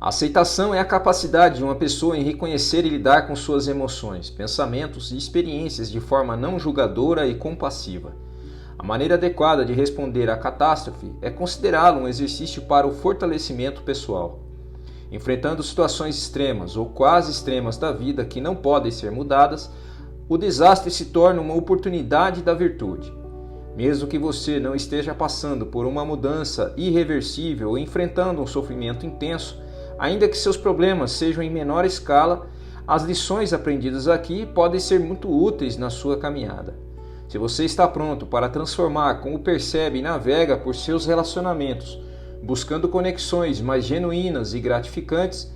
A aceitação é a capacidade de uma pessoa em reconhecer e lidar com suas emoções, pensamentos e experiências de forma não julgadora e compassiva. A maneira adequada de responder à catástrofe é considerá-lo um exercício para o fortalecimento pessoal. Enfrentando situações extremas ou quase extremas da vida que não podem ser mudadas, o desastre se torna uma oportunidade da virtude. Mesmo que você não esteja passando por uma mudança irreversível ou enfrentando um sofrimento intenso, ainda que seus problemas sejam em menor escala, as lições aprendidas aqui podem ser muito úteis na sua caminhada. Se você está pronto para transformar como percebe e navega por seus relacionamentos, buscando conexões mais genuínas e gratificantes,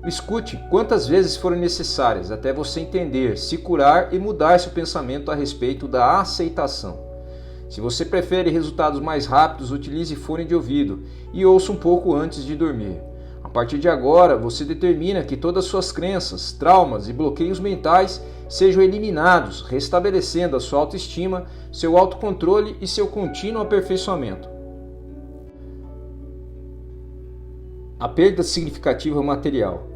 escute quantas vezes forem necessárias até você entender, se curar e mudar seu pensamento a respeito da aceitação. Se você prefere resultados mais rápidos, utilize fone de ouvido e ouça um pouco antes de dormir. A partir de agora, você determina que todas suas crenças, traumas e bloqueios mentais sejam eliminados, restabelecendo a sua autoestima, seu autocontrole e seu contínuo aperfeiçoamento. A perda significativa material.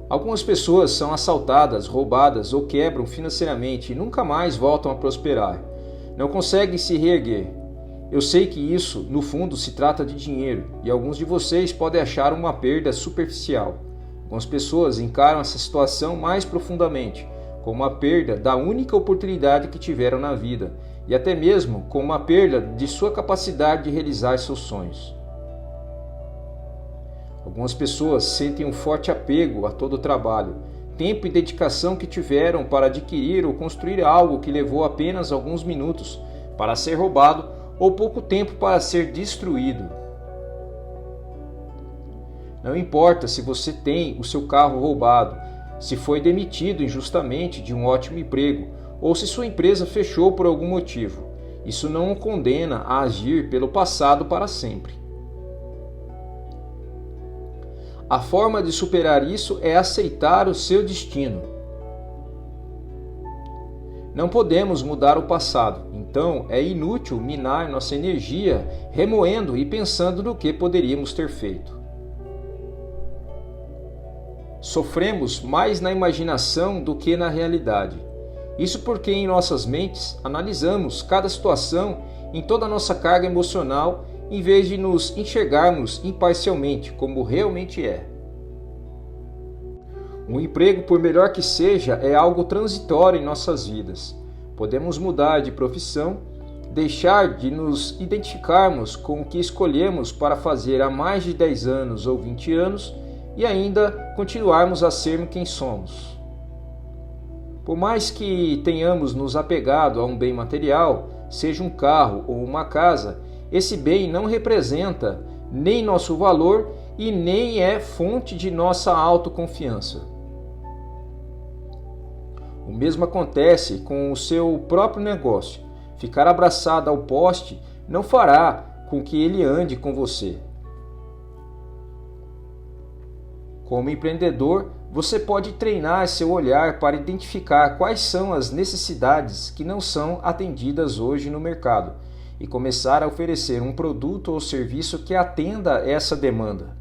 Algumas pessoas são assaltadas, roubadas ou quebram financeiramente e nunca mais voltam a prosperar. Não conseguem se reerguer. Eu sei que isso, no fundo, se trata de dinheiro, e alguns de vocês podem achar uma perda superficial. Algumas pessoas encaram essa situação mais profundamente, como a perda da única oportunidade que tiveram na vida, e até mesmo como a perda de sua capacidade de realizar seus sonhos. Algumas pessoas sentem um forte apego a todo o trabalho, tempo e dedicação que tiveram para adquirir ou construir algo que levou apenas alguns minutos para ser roubado ou pouco tempo para ser destruído. Não importa se você tem o seu carro roubado, se foi demitido injustamente de um ótimo emprego ou se sua empresa fechou por algum motivo. Isso não o condena a agir pelo passado para sempre. A forma de superar isso é aceitar o seu destino. Não podemos mudar o passado, então é inútil minar nossa energia remoendo e pensando no que poderíamos ter feito. Sofremos mais na imaginação do que na realidade. Isso porque em nossas mentes analisamos cada situação em toda a nossa carga emocional em vez de nos enxergarmos imparcialmente como realmente é. Um emprego, por melhor que seja, é algo transitório em nossas vidas. Podemos mudar de profissão, deixar de nos identificarmos com o que escolhemos para fazer há mais de 10 anos ou 20 anos e ainda continuarmos a sermos quem somos. Por mais que tenhamos nos apegado a um bem material, seja um carro ou uma casa, esse bem não representa nem nosso valor e nem é fonte de nossa autoconfiança. O mesmo acontece com o seu próprio negócio. Ficar abraçado ao poste não fará com que ele ande com você. Como empreendedor, você pode treinar seu olhar para identificar quais são as necessidades que não são atendidas hoje no mercado e começar a oferecer um produto ou serviço que atenda essa demanda.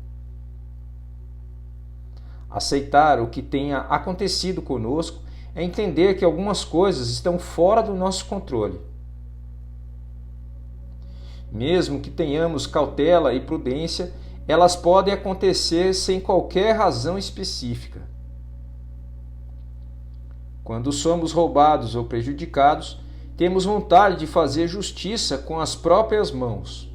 Aceitar o que tenha acontecido conosco é entender que algumas coisas estão fora do nosso controle. Mesmo que tenhamos cautela e prudência, elas podem acontecer sem qualquer razão específica. Quando somos roubados ou prejudicados, temos vontade de fazer justiça com as próprias mãos.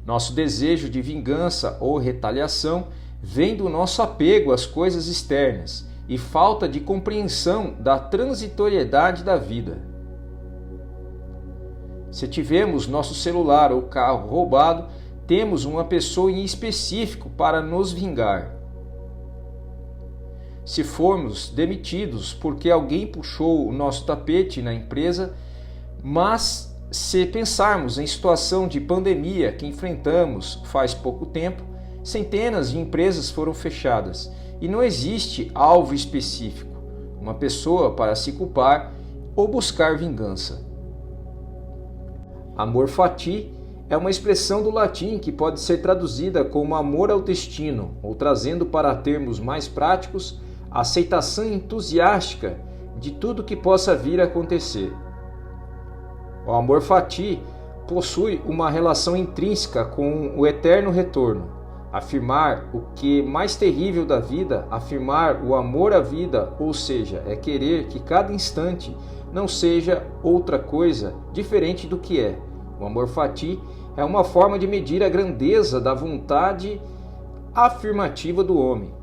Nosso desejo de vingança ou retaliação vem do nosso apego às coisas externas e falta de compreensão da transitoriedade da vida. Se tivermos nosso celular ou carro roubado, temos uma pessoa em específico para nos vingar. Se formos demitidos porque alguém puxou o nosso tapete na empresa, mas se pensarmos em situação de pandemia que enfrentamos faz pouco tempo, centenas de empresas foram fechadas e não existe alvo específico, uma pessoa para se culpar ou buscar vingança. Amor fati é uma expressão do latim que pode ser traduzida como amor ao destino, ou trazendo para termos mais práticos, a aceitação entusiástica de tudo que possa vir a acontecer. O amor fati possui uma relação intrínseca com o eterno retorno. Afirmar o que mais terrível da vida, afirmar o amor à vida, ou seja, é querer que cada instante não seja outra coisa diferente do que é. O amor fati é uma forma de medir a grandeza da vontade afirmativa do homem.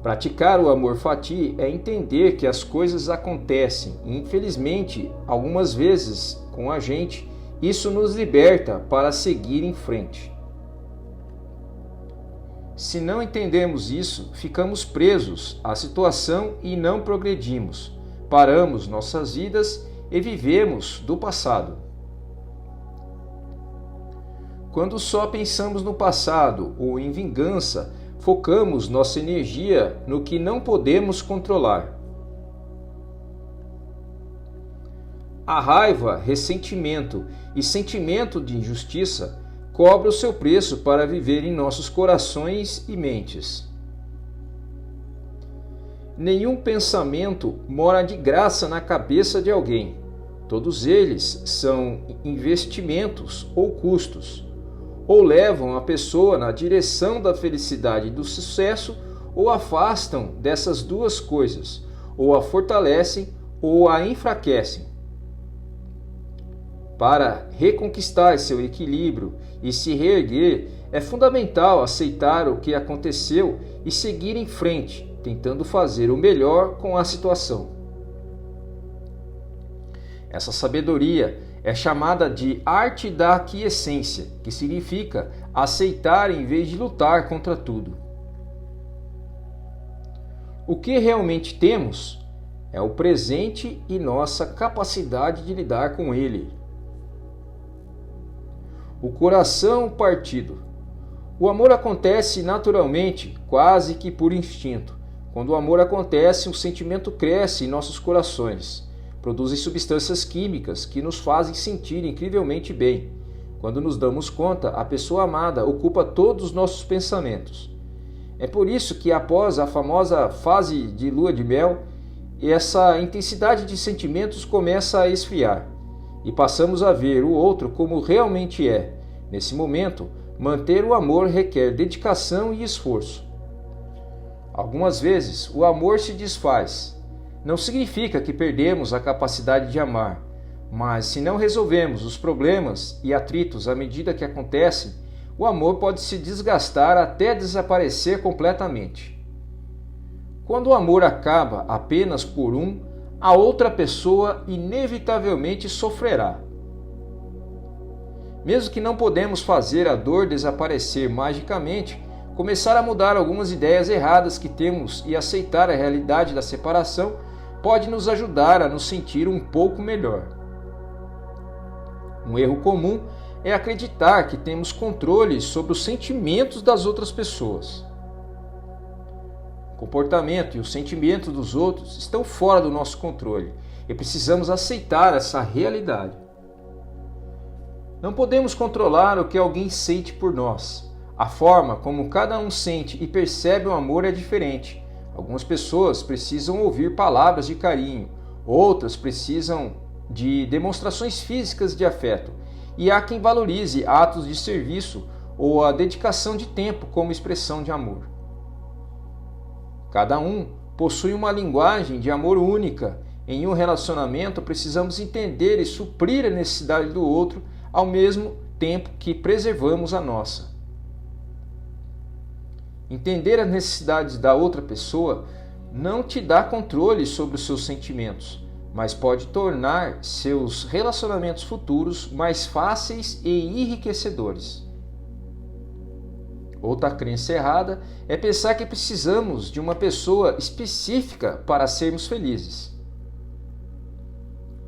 Praticar o amor fati é entender que as coisas acontecem e, infelizmente, algumas vezes com a gente, isso nos liberta para seguir em frente. Se não entendemos isso, ficamos presos à situação e não progredimos, paramos nossas vidas e vivemos do passado. Quando só pensamos no passado ou em vingança, focamos nossa energia no que não podemos controlar. A raiva, ressentimento e sentimento de injustiça cobram o seu preço para viver em nossos corações e mentes. Nenhum pensamento mora de graça na cabeça de alguém. Todos eles são investimentos ou custos, ou levam a pessoa na direção da felicidade e do sucesso, ou afastam dessas duas coisas, ou a fortalecem ou a enfraquecem. Para reconquistar seu equilíbrio e se reerguer, é fundamental aceitar o que aconteceu e seguir em frente, tentando fazer o melhor com a situação. Essa sabedoria é chamada de arte da aquiescência, que significa aceitar em vez de lutar contra tudo. O que realmente temos é o presente e nossa capacidade de lidar com ele. O coração partido. O amor acontece naturalmente, quase que por instinto. Quando o amor acontece, o sentimento cresce em nossos corações. Produzem substâncias químicas que nos fazem sentir incrivelmente bem. Quando nos damos conta, a pessoa amada ocupa todos os nossos pensamentos. É por isso que após a famosa fase de lua de mel, essa intensidade de sentimentos começa a esfriar e passamos a ver o outro como realmente é. Nesse momento, manter o amor requer dedicação e esforço. Algumas vezes, o amor se desfaz. Não significa que perdemos a capacidade de amar, mas se não resolvemos os problemas e atritos à medida que acontecem, o amor pode se desgastar até desaparecer completamente. Quando o amor acaba apenas por um, a outra pessoa inevitavelmente sofrerá. Mesmo que não podemos fazer a dor desaparecer magicamente, começar a mudar algumas ideias erradas que temos e aceitar a realidade da separação pode nos ajudar a nos sentir um pouco melhor. Um erro comum é acreditar que temos controle sobre os sentimentos das outras pessoas. O comportamento e os sentimentos dos outros estão fora do nosso controle e precisamos aceitar essa realidade. Não podemos controlar o que alguém sente por nós. A forma como cada um sente e percebe o amor é diferente. Algumas pessoas precisam ouvir palavras de carinho, outras precisam de demonstrações físicas de afeto, e há quem valorize atos de serviço ou a dedicação de tempo como expressão de amor. Cada um possui uma linguagem de amor única. Em um relacionamento, precisamos entender e suprir a necessidade do outro ao mesmo tempo que preservamos a nossa. Entender as necessidades da outra pessoa não te dá controle sobre os seus sentimentos, mas pode tornar seus relacionamentos futuros mais fáceis e enriquecedores. Outra crença errada é pensar que precisamos de uma pessoa específica para sermos felizes.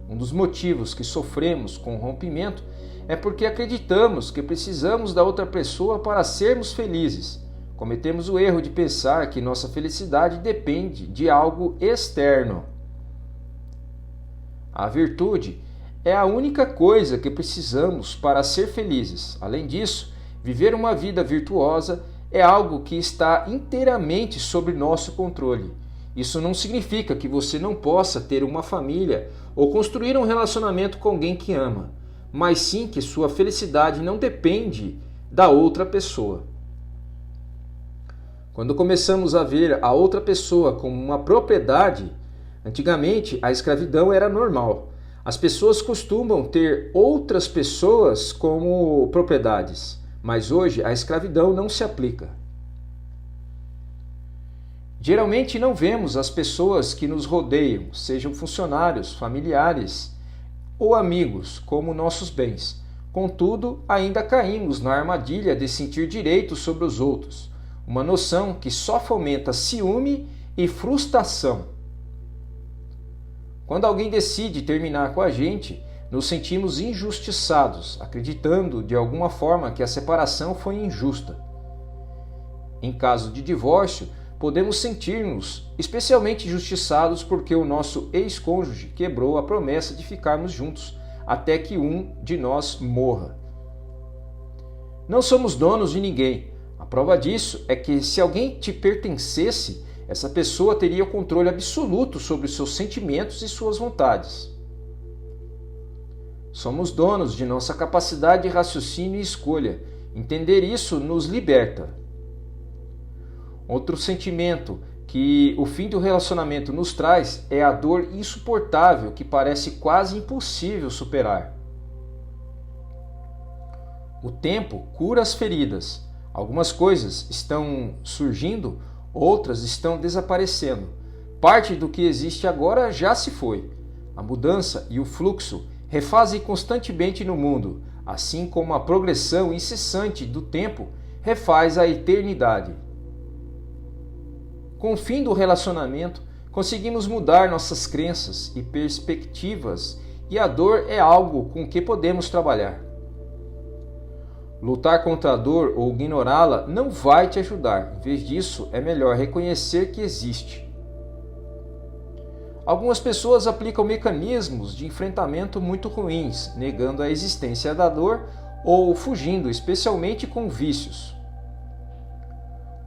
Um dos motivos que sofremos com o rompimento é porque acreditamos que precisamos da outra pessoa para sermos felizes. Cometemos o erro de pensar que nossa felicidade depende de algo externo. A virtude é a única coisa que precisamos para ser felizes. Além disso, viver uma vida virtuosa é algo que está inteiramente sob nosso controle. Isso não significa que você não possa ter uma família ou construir um relacionamento com alguém que ama, mas sim que sua felicidade não depende da outra pessoa. Quando começamos a ver a outra pessoa como uma propriedade, antigamente a escravidão era normal. As pessoas costumam ter outras pessoas como propriedades, mas hoje a escravidão não se aplica. Geralmente não vemos as pessoas que nos rodeiam, sejam funcionários, familiares ou amigos, como nossos bens. Contudo, ainda caímos na armadilha de sentir direitos sobre os outros, uma noção que só fomenta ciúme e frustração. Quando alguém decide terminar com a gente, nos sentimos injustiçados, acreditando de alguma forma que a separação foi injusta. Em caso de divórcio, podemos sentir-nos especialmente injustiçados porque o nosso ex-cônjuge quebrou a promessa de ficarmos juntos até que um de nós morra. Não somos donos de ninguém. A prova disso é que se alguém te pertencesse, essa pessoa teria o controle absoluto sobre os seus sentimentos e suas vontades. Somos donos de nossa capacidade de raciocínio e escolha. Entender isso nos liberta. Outro sentimento que o fim do relacionamento nos traz é a dor insuportável que parece quase impossível superar. O tempo cura as feridas. Algumas coisas estão surgindo, outras estão desaparecendo. Parte do que existe agora já se foi. A mudança e o fluxo refazem constantemente no mundo, assim como a progressão incessante do tempo refaz a eternidade. Com o fim do relacionamento, conseguimos mudar nossas crenças e perspectivas, e a dor é algo com que podemos trabalhar. Lutar contra a dor ou ignorá-la não vai te ajudar. Em vez disso, é melhor reconhecer que existe. Algumas pessoas aplicam mecanismos de enfrentamento muito ruins, negando a existência da dor ou fugindo, especialmente com vícios.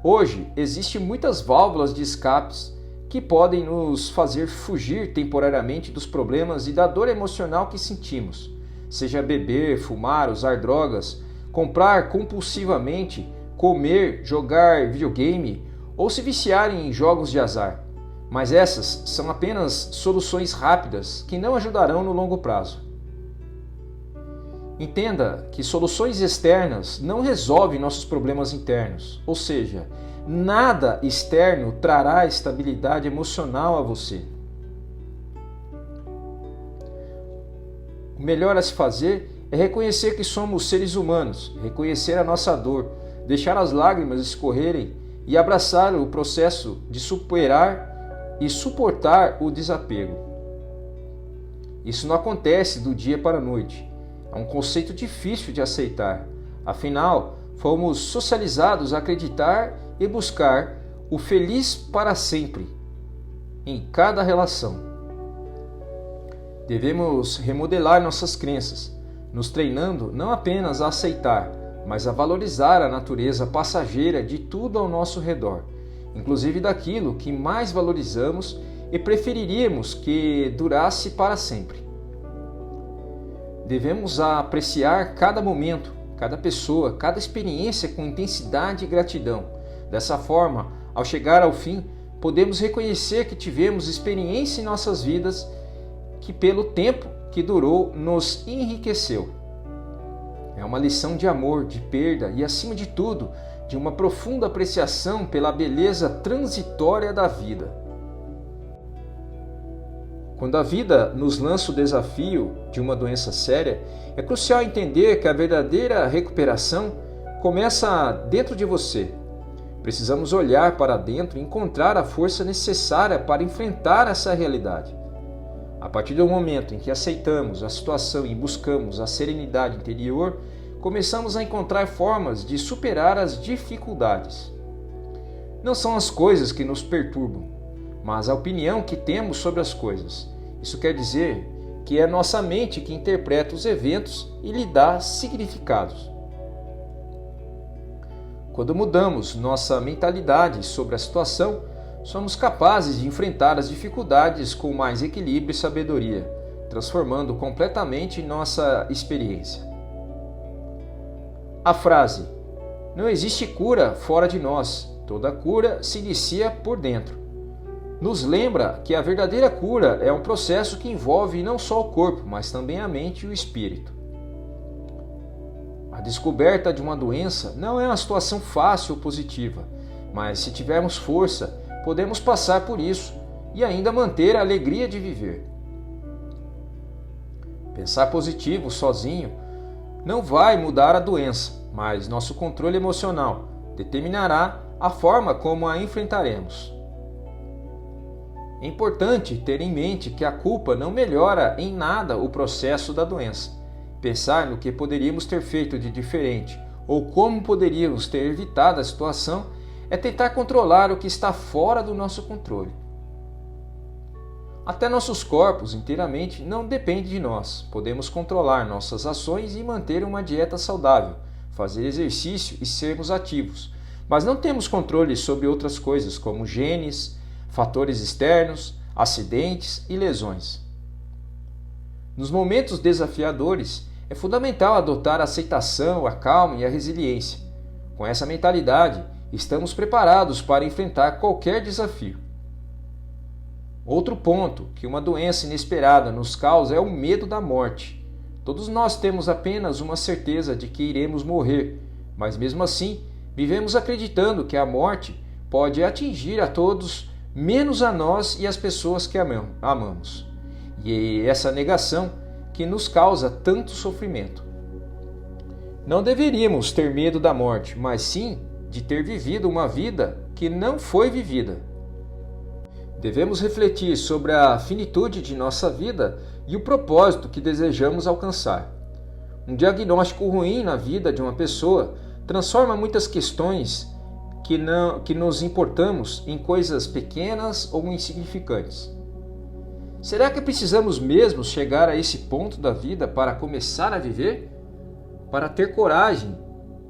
Hoje, existem muitas válvulas de escapes que podem nos fazer fugir temporariamente dos problemas e da dor emocional que sentimos, seja beber, fumar, usar drogas, comprar compulsivamente, comer, jogar videogame ou se viciar em jogos de azar. Mas essas são apenas soluções rápidas que não ajudarão no longo prazo. Entenda que soluções externas não resolvem nossos problemas internos, ou seja, nada externo trará estabilidade emocional a você. O melhor a se fazer é reconhecer que somos seres humanos, reconhecer a nossa dor, deixar as lágrimas escorrerem e abraçar o processo de superar e suportar o desapego. Isso não acontece do dia para a noite. É um conceito difícil de aceitar. Afinal, fomos socializados a acreditar e buscar o feliz para sempre, em cada relação. Devemos remodelar nossas crenças, nos treinando não apenas a aceitar, mas a valorizar a natureza passageira de tudo ao nosso redor, inclusive daquilo que mais valorizamos e preferiríamos que durasse para sempre. Devemos apreciar cada momento, cada pessoa, cada experiência com intensidade e gratidão. Dessa forma, ao chegar ao fim, podemos reconhecer que tivemos experiência em nossas vidas que, pelo tempo que durou, nos enriqueceu. É uma lição de amor, de perda e, acima de tudo, de uma profunda apreciação pela beleza transitória da vida. Quando a vida nos lança o desafio de uma doença séria, é crucial entender que a verdadeira recuperação começa dentro de você. Precisamos olhar para dentro e encontrar a força necessária para enfrentar essa realidade. A partir do momento em que aceitamos a situação e buscamos a serenidade interior, começamos a encontrar formas de superar as dificuldades. Não são as coisas que nos perturbam, mas a opinião que temos sobre as coisas. Isso quer dizer que é nossa mente que interpreta os eventos e lhe dá significados. Quando mudamos nossa mentalidade sobre a situação, somos capazes de enfrentar as dificuldades com mais equilíbrio e sabedoria, transformando completamente nossa experiência. A frase "Não existe cura fora de nós, toda cura se inicia por dentro", nos lembra que a verdadeira cura é um processo que envolve não só o corpo, mas também a mente e o espírito. A descoberta de uma doença não é uma situação fácil ou positiva, mas se tivermos força, podemos passar por isso e ainda manter a alegria de viver. Pensar positivo sozinho não vai mudar a doença, mas nosso controle emocional determinará a forma como a enfrentaremos. É importante ter em mente que a culpa não melhora em nada o processo da doença. Pensar no que poderíamos ter feito de diferente ou como poderíamos ter evitado a situação é tentar controlar o que está fora do nosso controle. Até nossos corpos inteiramente não dependem de nós. Podemos controlar nossas ações e manter uma dieta saudável, fazer exercício e sermos ativos, mas não temos controle sobre outras coisas como genes, fatores externos, acidentes e lesões. Nos momentos desafiadores, é fundamental adotar a aceitação, a calma e a resiliência. Com essa mentalidade, estamos preparados para enfrentar qualquer desafio. Outro ponto que uma doença inesperada nos causa é o medo da morte. Todos nós temos apenas uma certeza de que iremos morrer, mas mesmo assim, vivemos acreditando que a morte pode atingir a todos, menos a nós e as pessoas que amamos. E é essa negação que nos causa tanto sofrimento. Não deveríamos ter medo da morte, mas sim de ter vivido uma vida que não foi vivida. Devemos refletir sobre a finitude de nossa vida e o propósito que desejamos alcançar. Um diagnóstico ruim na vida de uma pessoa transforma muitas questões que nos importamos em coisas pequenas ou insignificantes. Será que precisamos mesmo chegar a esse ponto da vida para começar a viver? Para ter coragem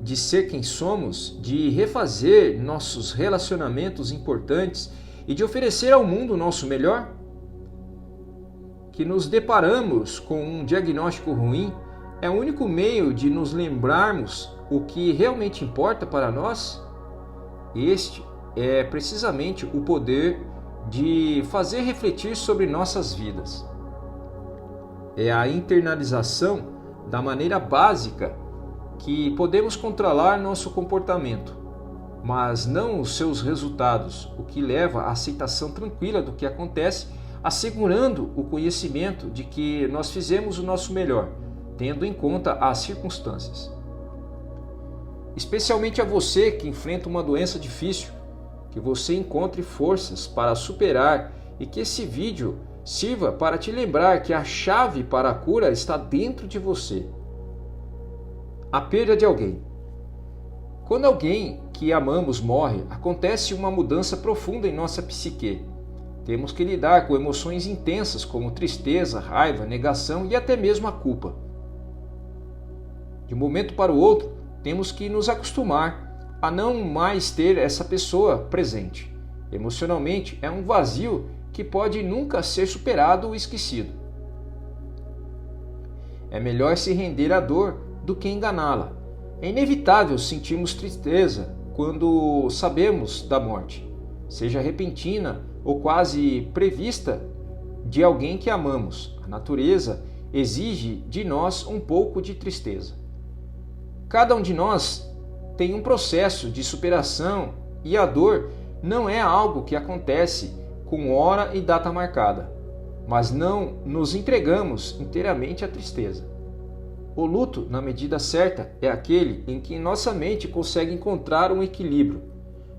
de ser quem somos, de refazer nossos relacionamentos importantes e de oferecer ao mundo o nosso melhor? Que nos deparamos com um diagnóstico ruim é o único meio de nos lembrarmos o que realmente importa para nós? Este é precisamente o poder de fazer refletir sobre nossas vidas. É a internalização da maneira básica que podemos controlar nosso comportamento, mas não os seus resultados, o que leva à aceitação tranquila do que acontece, assegurando o conhecimento de que nós fizemos o nosso melhor, tendo em conta as circunstâncias. Especialmente a você que enfrenta uma doença difícil, que você encontre forças para superar e que esse vídeo sirva para te lembrar que a chave para a cura está dentro de você. A perda de alguém. Quando alguém que amamos morre, acontece uma mudança profunda em nossa psique. Temos que lidar com emoções intensas como tristeza, raiva, negação e até mesmo a culpa. De um momento para o outro, temos que nos acostumar a não mais ter essa pessoa presente. Emocionalmente, é um vazio que pode nunca ser superado ou esquecido. É melhor se render à dor do que enganá-la. É inevitável sentirmos tristeza quando sabemos da morte, seja repentina ou quase prevista, de alguém que amamos. A natureza exige de nós um pouco de tristeza. Cada um de nós tem um processo de superação e a dor não é algo que acontece com hora e data marcada, mas não nos entregamos inteiramente à tristeza. O luto, na medida certa, é aquele em que nossa mente consegue encontrar um equilíbrio,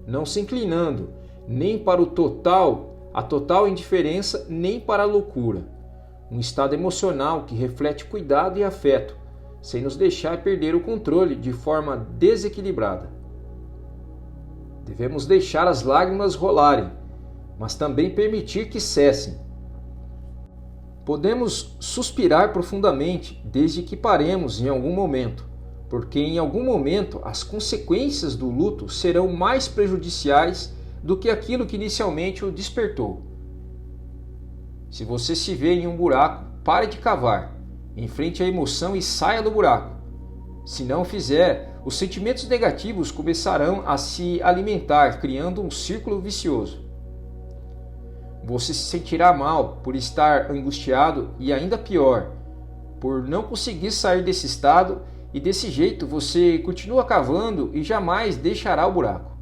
não se inclinando nem para a total indiferença, nem para a loucura. Um estado emocional que reflete cuidado e afeto, sem nos deixar perder o controle de forma desequilibrada. Devemos deixar as lágrimas rolarem, mas também permitir que cessem. Podemos suspirar profundamente desde que paremos em algum momento, porque em algum momento as consequências do luto serão mais prejudiciais do que aquilo que inicialmente o despertou. Se você se vê em um buraco, pare de cavar, enfrente a emoção e saia do buraco. Se não o fizer, os sentimentos negativos começarão a se alimentar, criando um círculo vicioso. Você se sentirá mal por estar angustiado e ainda pior, por não conseguir sair desse estado, e desse jeito você continua cavando e jamais deixará o buraco.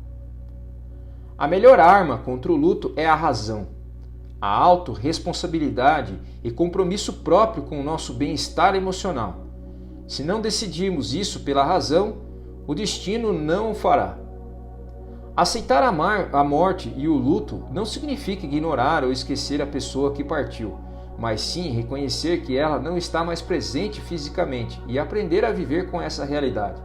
A melhor arma contra o luto é a razão, a autorresponsabilidade e compromisso próprio com o nosso bem-estar emocional. Se não decidirmos isso pela razão, o destino não o fará. Aceitar a morte e o luto não significa ignorar ou esquecer a pessoa que partiu, mas sim reconhecer que ela não está mais presente fisicamente e aprender a viver com essa realidade.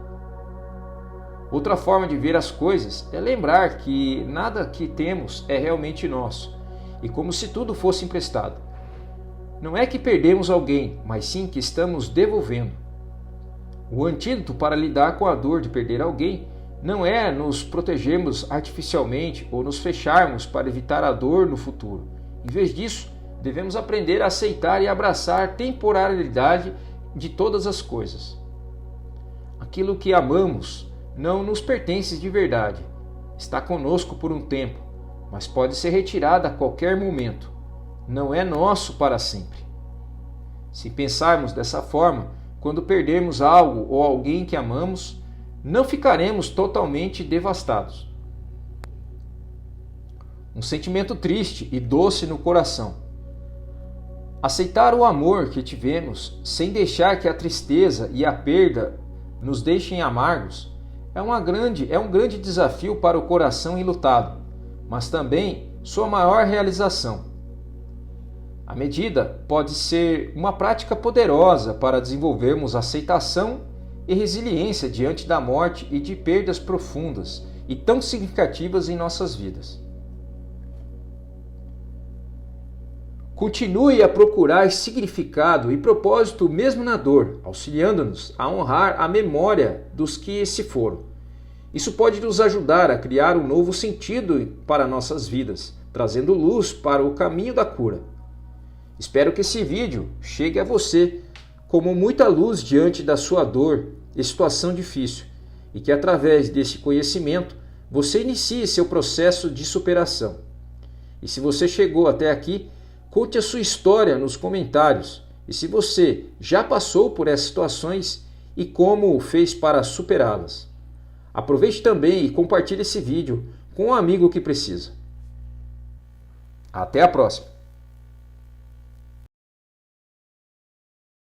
Outra forma de ver as coisas é lembrar que nada que temos é realmente nosso, e como se tudo fosse emprestado. Não é que perdemos alguém, mas sim que estamos devolvendo. O antídoto para lidar com a dor de perder alguém não é nos protegermos artificialmente ou nos fecharmos para evitar a dor no futuro. Em vez disso, devemos aprender a aceitar e abraçar a temporalidade de todas as coisas. Aquilo que amamos não nos pertence de verdade. Está conosco por um tempo, mas pode ser retirado a qualquer momento. Não é nosso para sempre. Se pensarmos dessa forma, quando perdermos algo ou alguém que amamos, não ficaremos totalmente devastados. Um sentimento triste e doce no coração. Aceitar o amor que tivemos sem deixar que a tristeza e a perda nos deixem amargos é um grande desafio para o coração enlutado, mas também sua maior realização. A medida pode ser uma prática poderosa para desenvolvermos aceitação e resiliência diante da morte e de perdas profundas e tão significativas em nossas vidas. Continue a procurar significado e propósito mesmo na dor, auxiliando-nos a honrar a memória dos que se foram. Isso pode nos ajudar a criar um novo sentido para nossas vidas, trazendo luz para o caminho da cura. Espero que esse vídeo chegue a você como muita luz diante da sua dor e situação difícil, e que através desse conhecimento você inicie seu processo de superação. E se você chegou até aqui, conte a sua história nos comentários, e se você já passou por essas situações e como fez para superá-las. Aproveite também e compartilhe esse vídeo com um amigo que precisa. Até a próxima!